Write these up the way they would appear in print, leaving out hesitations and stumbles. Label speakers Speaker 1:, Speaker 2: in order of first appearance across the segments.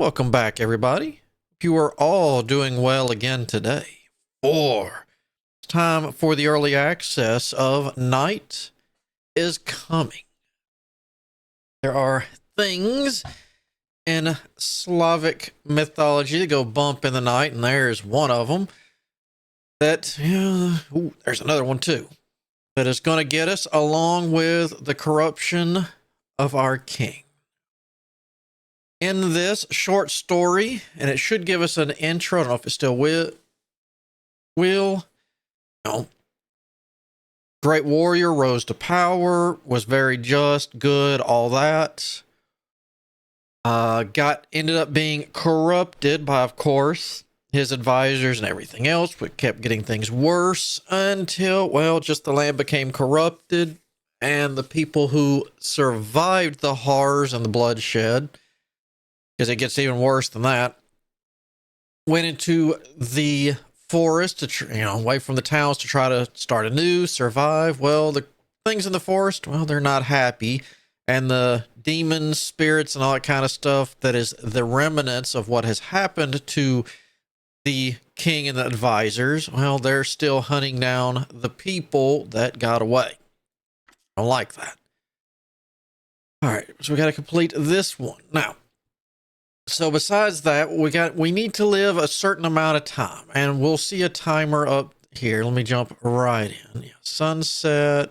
Speaker 1: Welcome back, everybody. You are all doing well again today. It's time for the early access of Night is Coming. There are things in Slavic mythology that go bump in the night, and there's one of them that, there's another one too, that is going to get us along with the corruption of our king. In this short story, and it should give us an intro. I don't know if it still will. No. Great warrior, rose to power, was very just, good, all that. Ended up being corrupted by, of course, his advisors and everything else, but kept getting things worse until, just the land became corrupted, and the people who survived the horrors and the bloodshed, because it gets even worse than that, went into the forest to, away from the towns to try to start anew, survive. Well, the things in the forest, they're not happy. And the demons, spirits, and all that kind of stuff that is the remnants of what has happened to the king and the advisors, they're still hunting down the people that got away. I don't like that. All right, so we got to complete this one. Now, so besides that, we need to live a certain amount of time, and we'll see a timer up here. Let me jump right in. Sunset,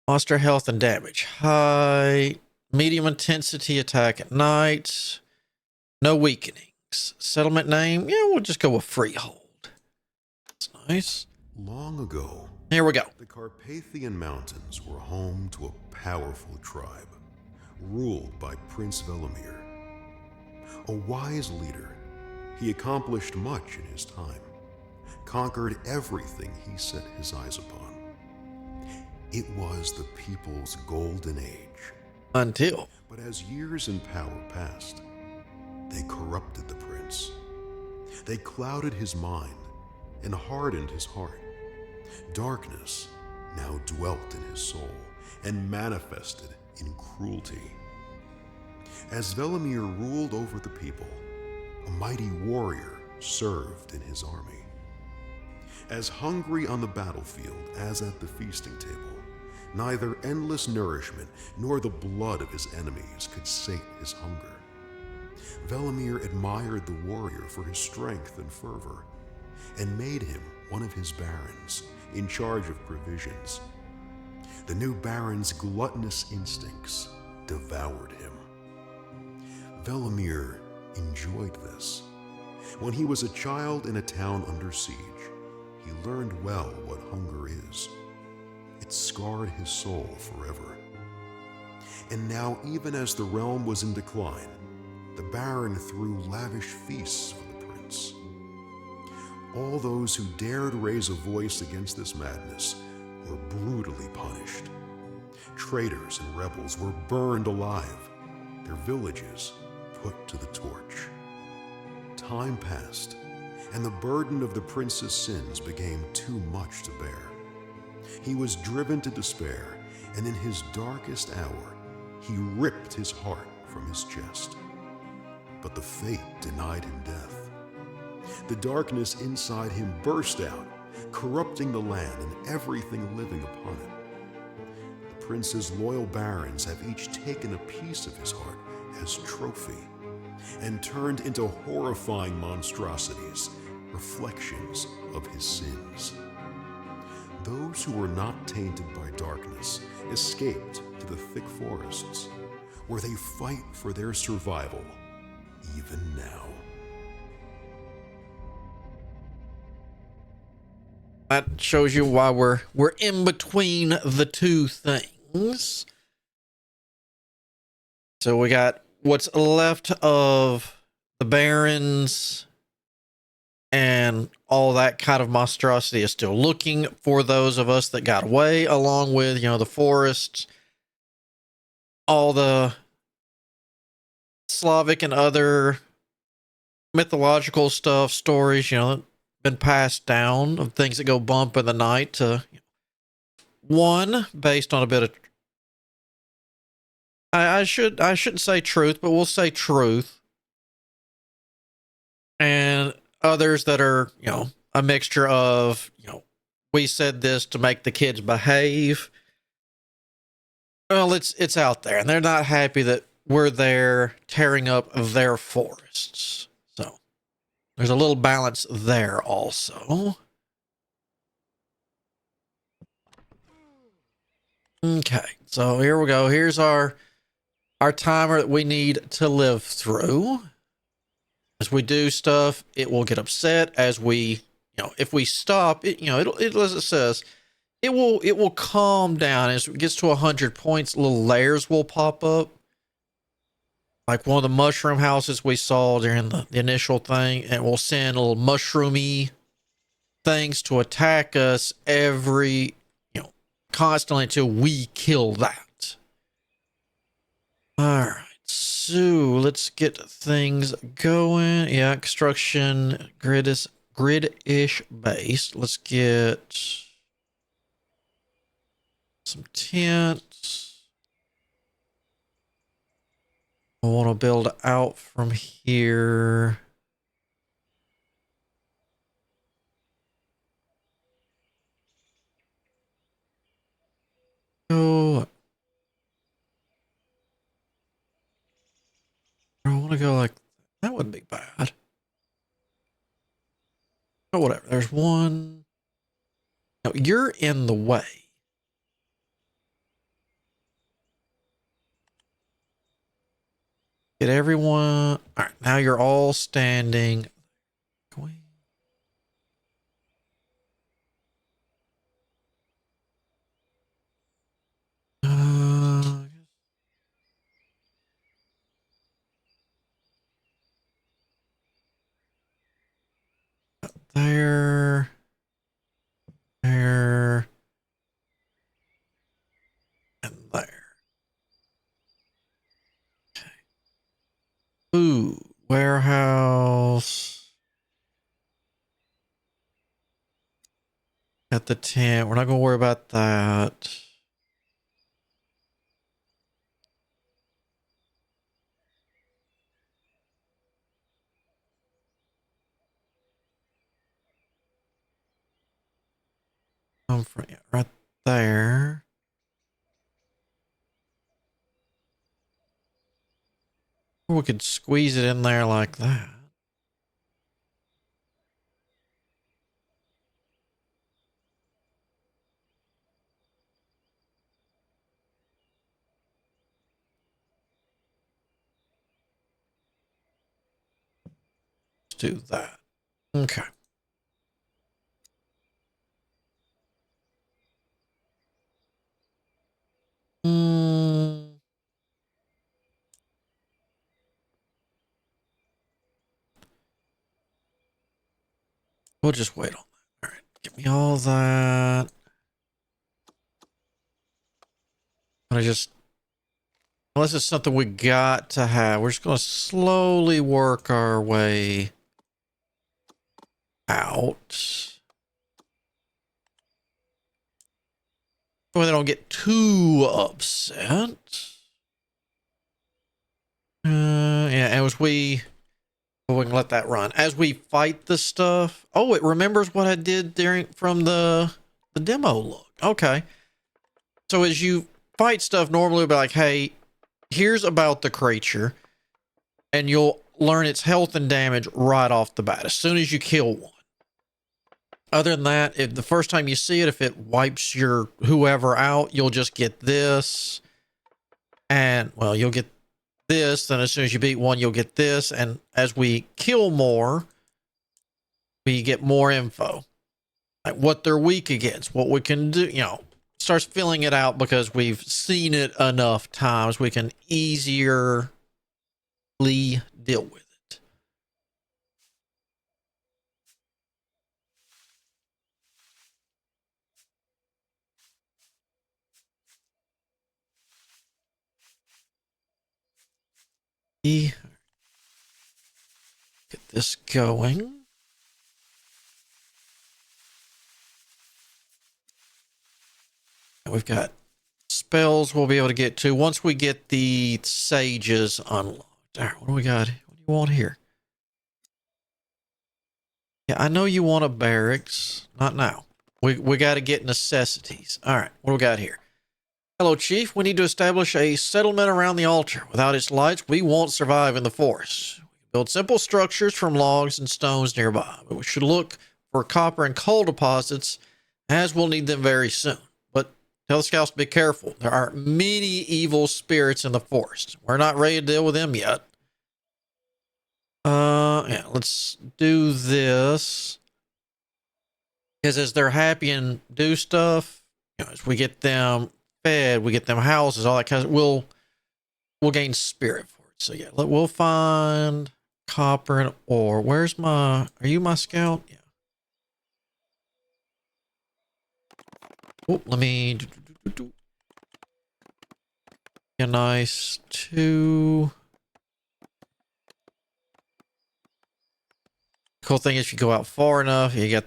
Speaker 1: monster health and damage high, medium intensity attack at night, no weakenings. Settlement name, we'll just go with Freehold. That's nice.
Speaker 2: Long ago,
Speaker 1: here we go.
Speaker 2: The Carpathian Mountains were home to a powerful tribe, ruled by Prince Velimir. A wise leader, he accomplished much in his time, conquered everything he set his eyes upon. It was the people's golden age.
Speaker 1: But
Speaker 2: as years in power passed, they corrupted the prince. They clouded his mind and hardened his heart. Darkness now dwelt in his soul and manifested in cruelty. As Velimir ruled over the people, a mighty warrior served in his army. As hungry on the battlefield as at the feasting table, neither endless nourishment nor the blood of his enemies could sate his hunger. Velimir admired the warrior for his strength and fervor, and made him one of his barons in charge of provisions. The new baron's gluttonous instincts devoured him. Velimir enjoyed this. When he was a child in a town under siege, he learned well what hunger is. It scarred his soul forever. And now, even as the realm was in decline, the Baron threw lavish feasts for the prince. All those who dared raise a voice against this madness were brutally punished. Traitors and rebels were burned alive, their villages put to the torch. Time passed, and the burden of the prince's sins became too much to bear. He was driven to despair, and in his darkest hour, he ripped his heart from his chest. But the fate denied him death. The darkness inside him burst out, corrupting the land and everything living upon it. The prince's loyal barons have each taken a piece of his heart as trophy, and turned into horrifying monstrosities, reflections of his sins. Those who were not tainted by darkness escaped to the thick forests, where they fight for their survival even now.
Speaker 1: That shows you why we're in between the two things. So we got what's left of the barons and all that kind of monstrosity is still looking for those of us that got away, along with, the forests, all the Slavic and other mythological stuff, stories, been passed down of things that go bump in the night to one based on a bit of I shouldn't say truth, but we'll say truth. and others that are, a mixture of, we said this to make the kids behave. Well, it's out there, and they're not happy that we're there tearing up their forests. So there's a little balance there also. Okay, so here we go. Here's our timer that we need to live through. As we do stuff, it will get upset. As we, if we stop, it as it says, it will calm down. As it gets to 100 points, little layers will pop up. Like one of the mushroom houses we saw during the initial thing, and we'll send little mushroomy things to attack us constantly until we kill that. All right, so let's get things going. Yeah, construction grid-ish based. Let's get some tents. I want to build out from here. Oh, I want to go like that. Wouldn't be bad. Oh, whatever. There's one. No, you're in the way. Get everyone. All right, now you're all standing. Uh, there, there, and there. Okay. Ooh, warehouse. Got the tent. We're not gonna worry about that. Right there. Or we could squeeze it in there like that. Let's do that. Okay. Hmm. We'll just wait on that. All right. Give me all that. I just, unless it's something we got to have, we're just going to slowly work our way out. So they don't get too upset. Yeah, as we can let that run. As we fight the stuff. Oh, it remembers what I did from the demo look. Okay. So as you fight stuff, normally it'll be like, hey, here's about the creature, and you'll learn its health and damage right off the bat as soon as you kill one. Other than that, if the first time you see it, if it wipes your whoever out, you'll just get this. And, well, you'll get this. Then as soon as you beat one, you'll get this. And as we kill more, we get more info. Like what they're weak against, what we can do, starts filling it out because we've seen it enough times. We can easierly deal with it. Get this going. And we've got spells we'll be able to get to once we get the sages unlocked. All right, what do we got? What do you want here? Yeah, I know you want a barracks. Not now. We got to get necessities. All right, what do we got here? Hello, Chief. We need to establish a settlement around the altar. Without its lights, we won't survive in the forest. We can build simple structures from logs and stones nearby, but we should look for copper and coal deposits, as we'll need them very soon. But tell the scouts to be careful. There are many evil spirits in the forest. We're not ready to deal with them yet. Yeah, let's do this. Because as they're happy and do stuff, as we get them fed, we get them houses, all that kind of, we'll gain spirit for it. So yeah, we'll find copper and ore. Where's are you my scout? Yeah. Oh, let me a nice two. Cool thing is, if you go out far enough, you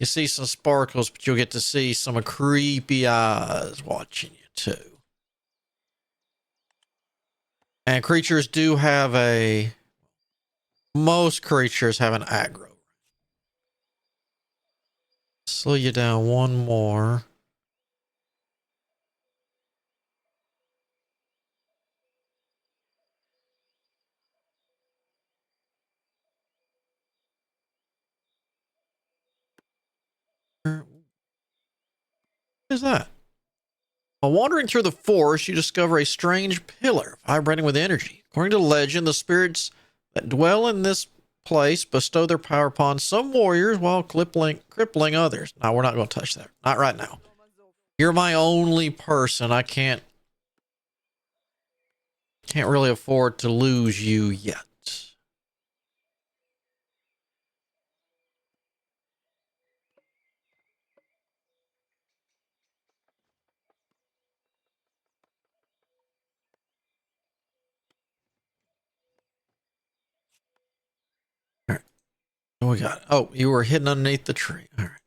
Speaker 1: see some sparkles, but you'll get to see some creepy eyes watching you too. And creatures do have most creatures have an aggro. Slow you down one more. What is that? While wandering through the forest, you discover a strange pillar vibrating with energy. According to legend, the spirits that dwell in this place bestow their power upon some warriors while crippling others. No, we're not going to touch that. Not right now. You're my only person. I can't really afford to lose you yet. All right. What we got? Oh, you were hidden underneath the tree. All right.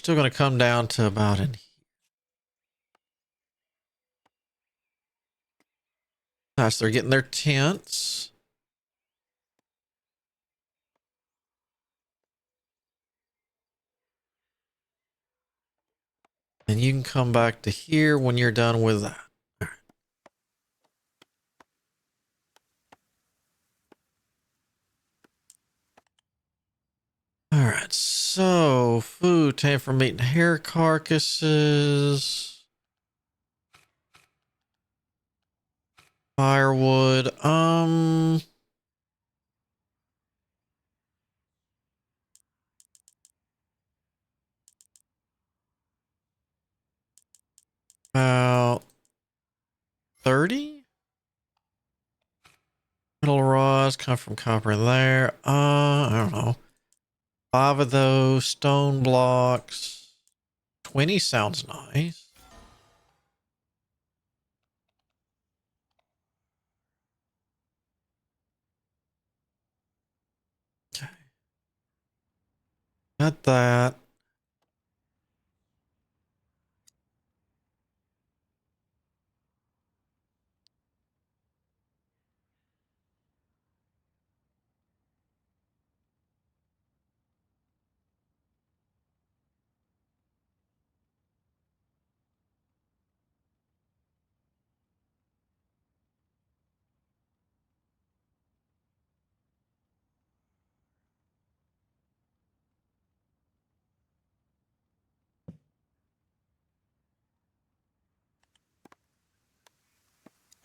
Speaker 1: Still going to come down to about in here. Nice. They're getting their tents. And you can come back to here when you're done with that. All right, so food, time for meat and hair carcasses. Firewood. About 30? Metal rods come from copper there. I don't know. 5 of those stone blocks. 20 sounds nice. Okay. Got that.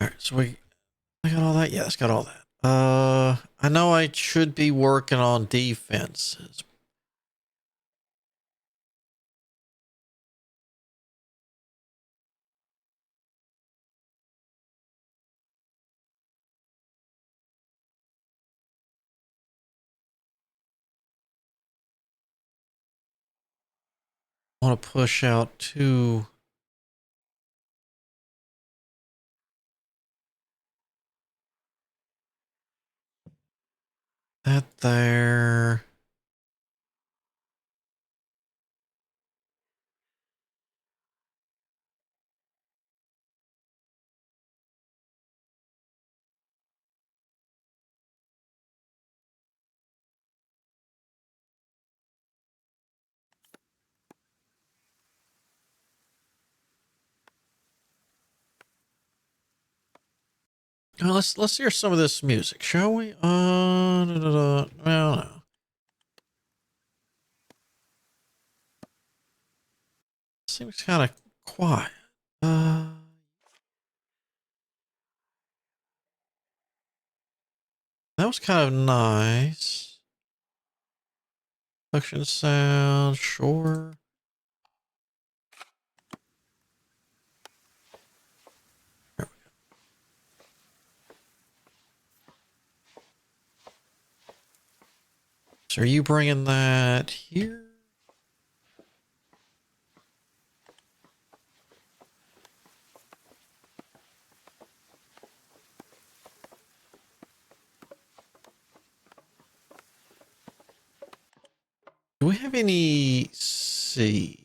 Speaker 1: All right, so I got all that? Yeah, it's got all that. I know I should be working on defenses. I want to push out to that there. Let's hear some of this music, shall we? Well, no. Seems kind of quiet. That was kind of nice. Suction sound, sure. So are you bringing that here? Do we have any seed?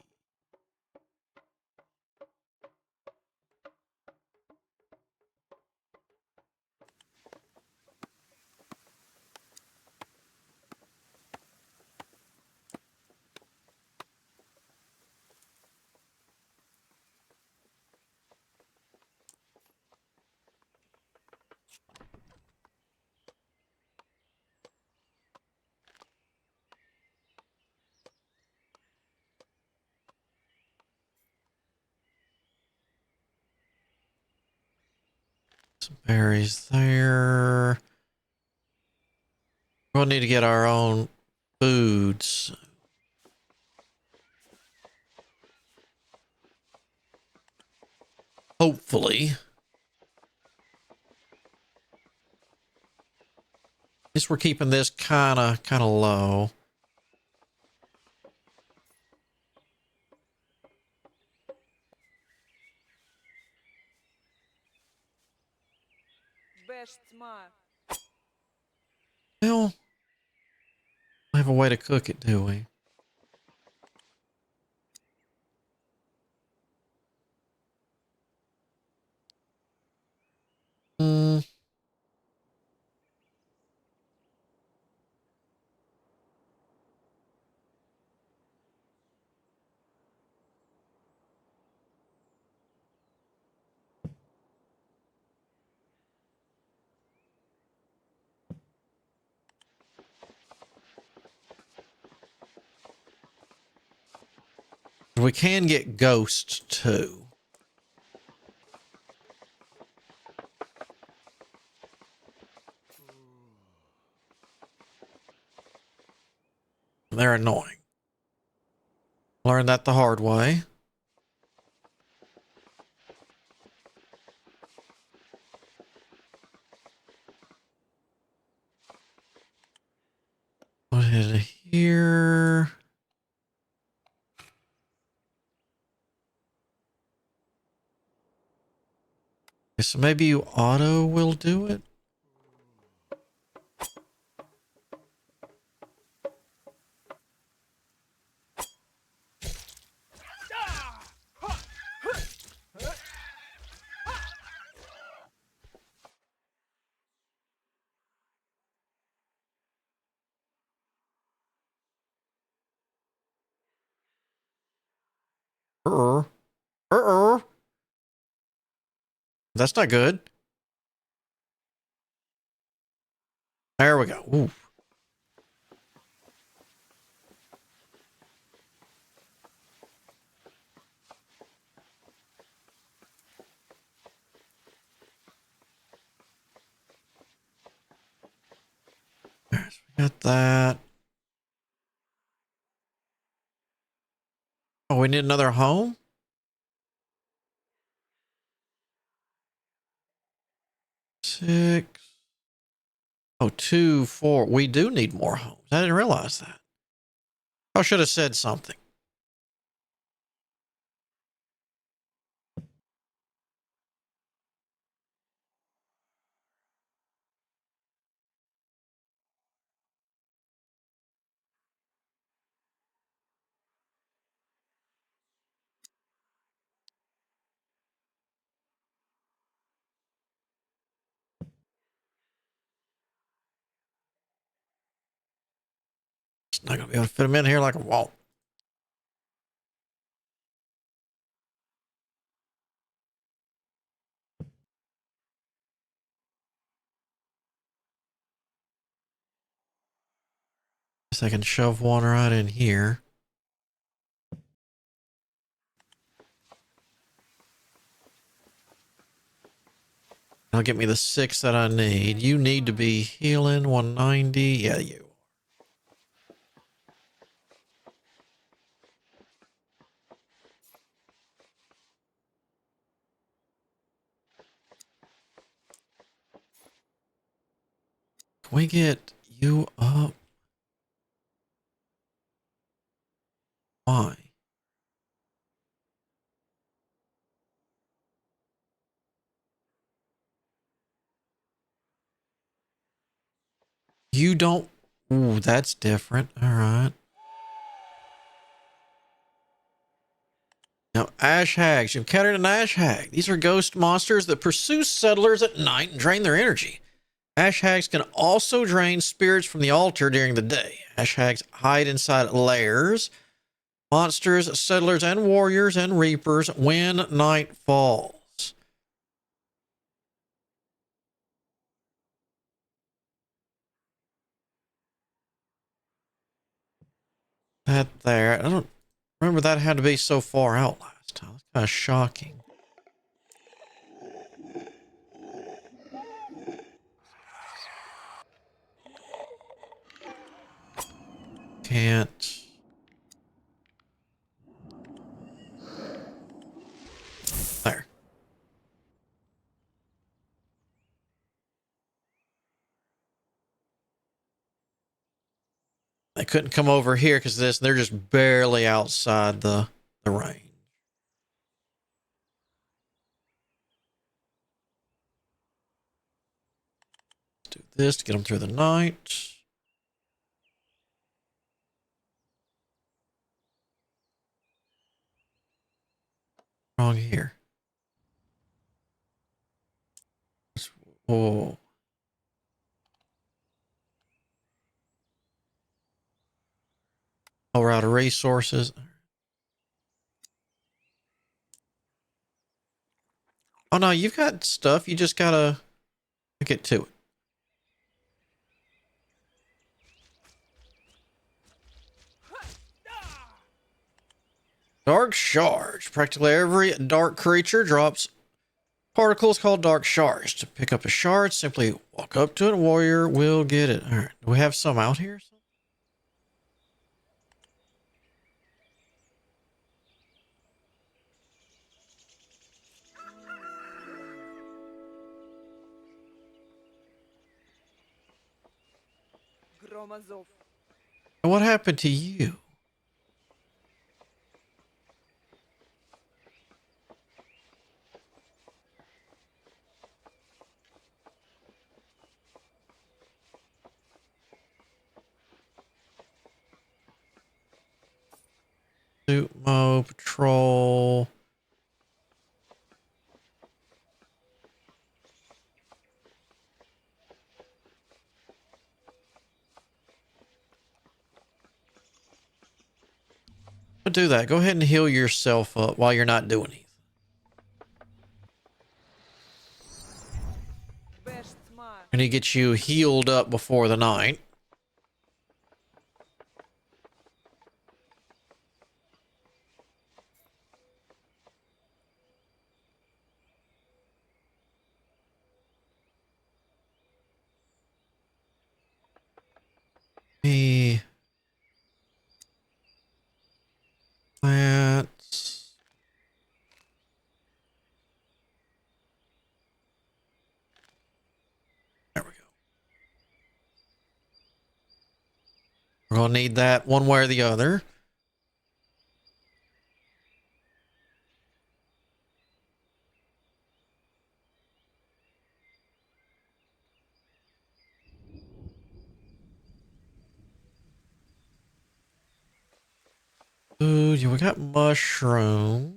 Speaker 1: Some berries there. We'll need to get our own foods. Hopefully. Guess we're keeping this kind of low. Well, we have a way to cook it, do we? Mm. We can get ghosts too. They're annoying. Learned that the hard way. Put it here. Okay, so maybe auto will do it. Uh-uh. Uh-uh. That's not good. There we go. Ooh. There, so we got that. Oh, we need another home? 6. Oh, 2, 4. We do need more homes. I didn't realize that. I should have said something. It's not going to be able to fit them in here like a wall. Guess I can shove one right in here. That'll get me the 6 that I need. You need to be healing 190. Yeah, you. Can we get you up? Why? You don't. Ooh, that's different. All right. Now, ash hags. You've encountered an ash hag. These are ghost monsters that pursue settlers at night and drain their energy. Ash hags can also drain spirits from the altar during the day. Ash hags hide inside lairs. Monsters, settlers, and warriors and reapers when night falls. That there. I don't remember that had to be so far out last time. It's kind of shocking. Can't. There. They couldn't come over here because this. They're just barely outside the range. Let's do this to get them through the night. Wrong here. Oh. Oh, we're out of resources. Oh no, you've got stuff. You just gotta get to it. Dark shards. Practically every dark creature drops particles called dark shards. To pick up a shard, simply walk up to it. A warrior will get it. All right. Do we have some out here? And what happened to you? Sumo patrol. Do that. Go ahead and heal yourself up while you're not doing anything. And he gets you healed up before the night. Me. Plants. There we go. We're going to need that one way or the other. Ooh, yeah, we got mushroom.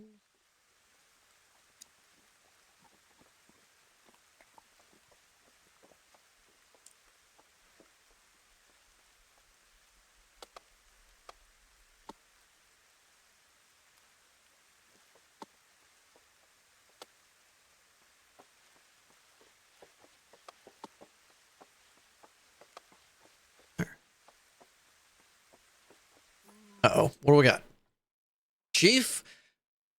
Speaker 1: Uh-oh. What do we got? Chief,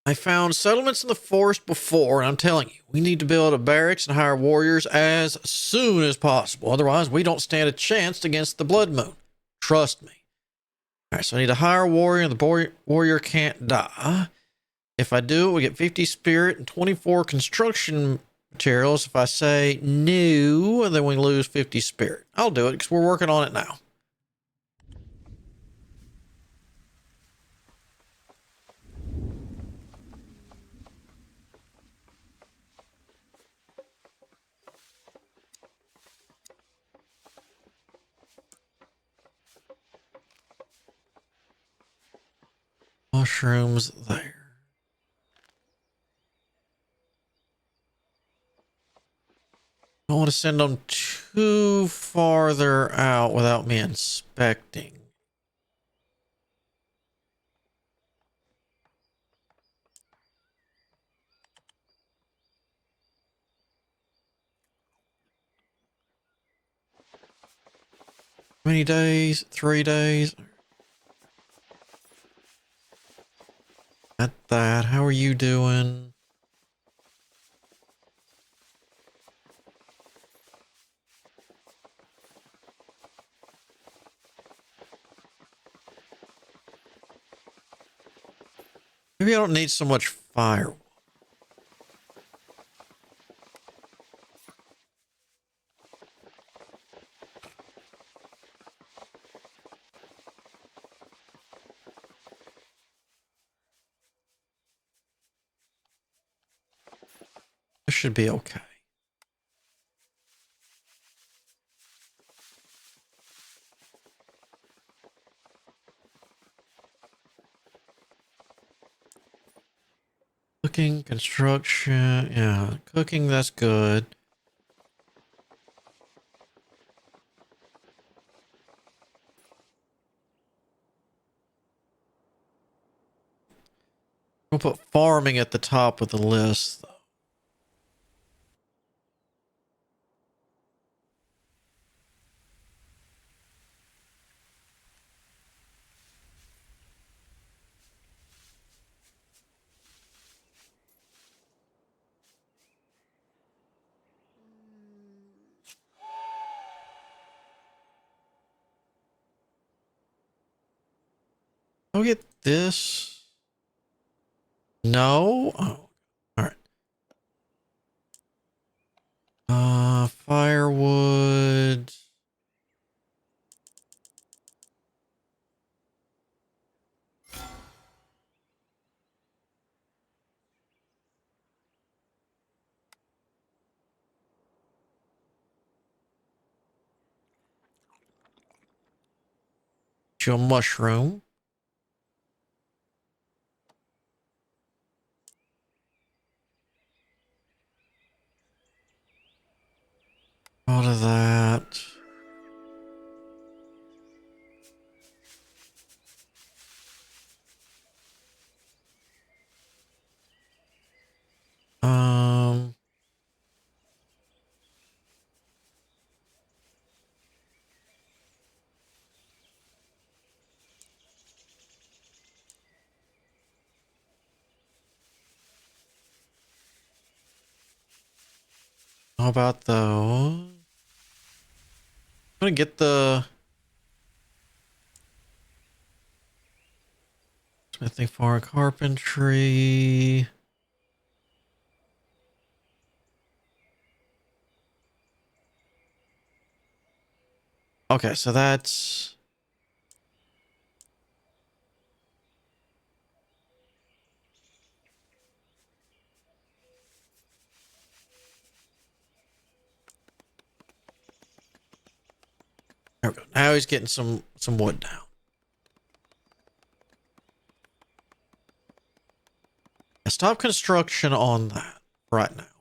Speaker 1: I found settlements in the forest before, and I'm telling you, we need to build a barracks and hire warriors as soon as possible. Otherwise, we don't stand a chance against the Blood Moon. Trust me. All right, so I need to hire a warrior, and the warrior can't die. If I do it, we get 50 spirit and 24 construction materials. If I say no, then we lose 50 spirit. I'll do it because we're working on it now. Mushrooms there. I don't want to send them too farther out without me inspecting. How many days? 3 days? At that. How are you doing? Maybe I don't need so much fire. This should be okay. Cooking, construction, yeah. Cooking, that's good. We'll put farming at the top of the list, though. I'll get this. No? Oh, all right. Firewood. Your mushroom. Out of that. Um, how about those? I'm gonna get the smithing, farm, carpentry. Okay, so that's there we go. Now he's getting some wood down. Stop construction on that right now.